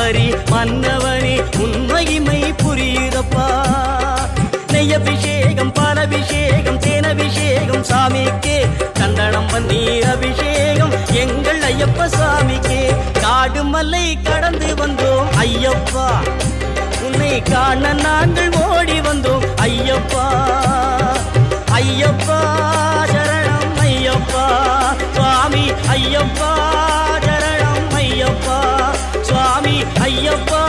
சபரி மன்னவனே உன் மகிமை புரியுதப்பா. நெய்யபிஷேகம் பாலபிஷேகம் தேனபிஷேகம் சாமிக்கே, சந்தனம் பன்னீர் அபிஷேகம் எங்கள் ஐயப்ப சாமிக்கே. காடு மலை கடந்து வந்தோம் ஐயப்பா, உன்னை காண நாங்கள் ஓடி வந்தோம் ஐயப்பா. ஐயப்பா சரணம் ஐயப்பா சுவாமி, ஐயப்பா சரணம் ஐயப்பா சுவாமி, ஐயப்பா